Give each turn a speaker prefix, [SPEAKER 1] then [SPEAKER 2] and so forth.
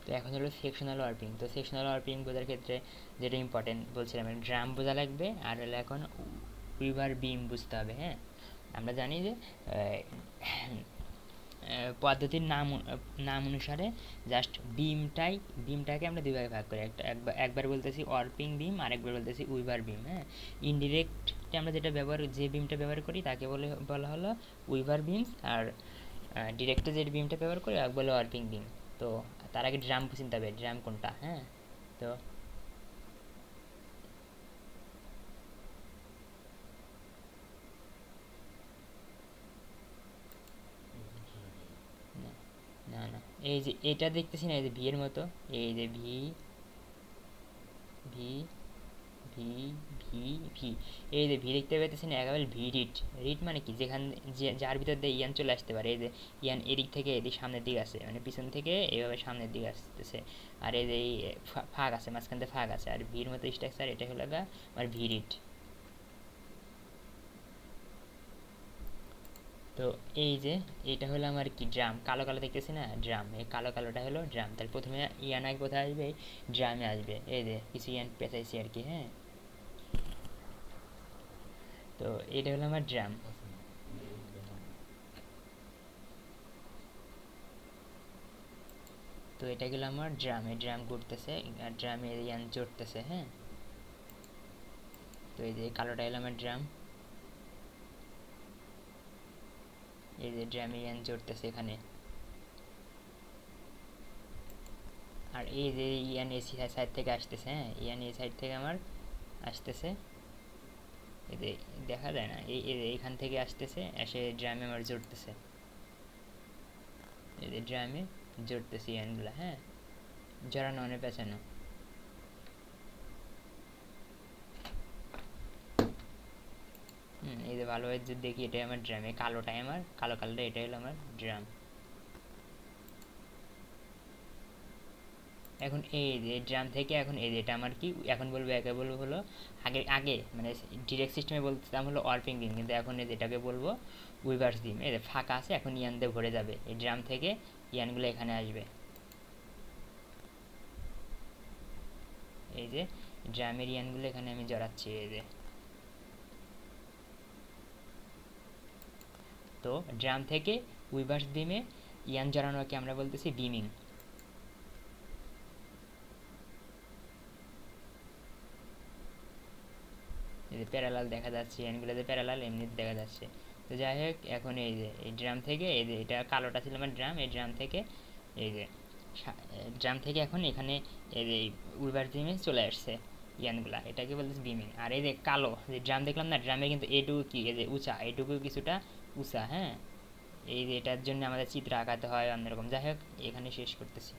[SPEAKER 1] তো এখন হলো সেকশনাল ওয়ার্পিং। তো সেকশনাল ওয়ার্পিং বোঝার ক্ষেত্রে যেটা ইম্পর্টেন্ট বলছিলাম, ড্রাম বোঝা লাগবে, আর হলো এখন উইভার বিম বুঝতে হবে। হ্যাঁ, আমরা জানি যে পদ্ধতির নাম অনুসারে জাস্ট বিমটাকে আমরা দুই ভাগে ভাগ করি, একবার বলতেছি ওয়ার্পিং বিম, আর একবার বলতেছি উইভার বিম। হ্যাঁ, ইনডিরেক্টে আমরা যে বিমটা ব্যবহার করি তাকে বলা হলো উইভার বিমস, আর ডিরেক্টে যে বিমটা ব্যবহার করি এক বলে ওয়ার্পিং বিম। তো তার আগে ড্রাম চিনতে হবে, ড্রাম কোনটা। হ্যাঁ, তো না না না, এই যে এটা দেখতেছি না, এই যে ভি এর মতো, এই যে V V V V V, এই যে ভি দেখতে পেতেছি না, একেবারে ভি রিট। রিট মানে কি, যার ভিতর দিয়ে ইয়ান চলে আসতে পারে। এই যে ইয়ান এদিক থেকে এদিক সামনের দিকে আসে, মানে পিছন থেকে এইভাবে সামনের দিকে আসতেছে। আর এই যে এই ফাঁক আছে, মাঝখান থেকে ফাঁক আছে, আর ভির মতো স্ট্রাকচার, এটা হলো গা আমার ভি রিট। তো এই যে এইটা হলো আমার কি, ড্রাম। কালো কালো দেখতেছি না, ড্রাম। এই কালো কালোটা হলো ড্রাম। তাহলে প্রথমে ইয়ান আগে কোথায় আসবে, ড্রামে আসবে। এই যে কিছু ইয়ান পেঁচাইছি আর কি। হ্যাঁ, তো এটা হলো আমার ড্রাম। তো এটা গেলো আমার ড্রামে, ড্রাম ঘুরতেছে আর ড্রামে ইয়ান চড়তেছে। হ্যাঁ, তো এই যে কালোটা এলো আমার ড্রাম, এই যে ড্রামে ইয়ান চড়তেছে এখানে। আর এই যে ইয়ান এসি সাইড থেকে আসতেছে। হ্যাঁ, ইয়ান এই সাইড থেকে আমার আসতেছে, এই যে দেখা যায় না, এইখান থেকে আসতেছে, এসে ড্রামে আমার জড়তেছে। এই যে ড্রামে জড়তেছে ইয়ানগুলো। হ্যাঁ, জড়ানো মানে পেঁচানো। এই যে ভালোভাবে যদি দেখি, এটাই আমার ড্রামে, কালোটাই আমার, কালো কালোটা এটাই হলো আমার ড্রাম। এখন এই যে ড্রাম থেকে এখন এই যে এটা আমার কি, এখন বলবো একে বলবো হলো, আগে আগে মানে ডিরেক্ট সিস্টেমে বলতাম হলো ওয়ার্পিং বিম, কিন্তু এখন এই যেটাকে বলবো উইভার্স বিম। এই যে ফাঁকা আছে, এখন ইয়ান দিয়ে ভরে যাবে, এই ড্রাম থেকে ইয়ানগুলো এখানে আসবে। এই যে ড্রামের ইয়ানগুলো এখানে আমি জড়াচ্ছি। এই যে, তো ড্রাম থেকে উইভার্স বিমে ইয়ান জড়ানোকে আমরা বলতেছি বিমিং। এই যে প্যারালাল দেখা যাচ্ছে, ইয়ানগুলো যে প্যারালাল এমনি দেখা যাচ্ছে। তো যাই হোক, এখন এই যে এই ড্রাম থেকে, এই যে এটা কালোটা ছিল আমার ড্রাম, এই ড্রাম থেকে এই যে ড্রাম থেকে এখন এখানে এই যে উইভার বিমে চলে আসছে ইয়ানগুলা, এটাকে বলতেছে বিমিং। আর এই যে কালো যে ড্রাম দেখলাম না, ড্রামে কিন্তু এটুকু কি, এই যে উঁচা, এটুকু কিছুটা উঁচা। হ্যাঁ, এই যে এটার জন্য আমাদের চিত্র আঁকাতে হয় অন্যরকম। যাই হোক, এখানে শেষ করতেছি।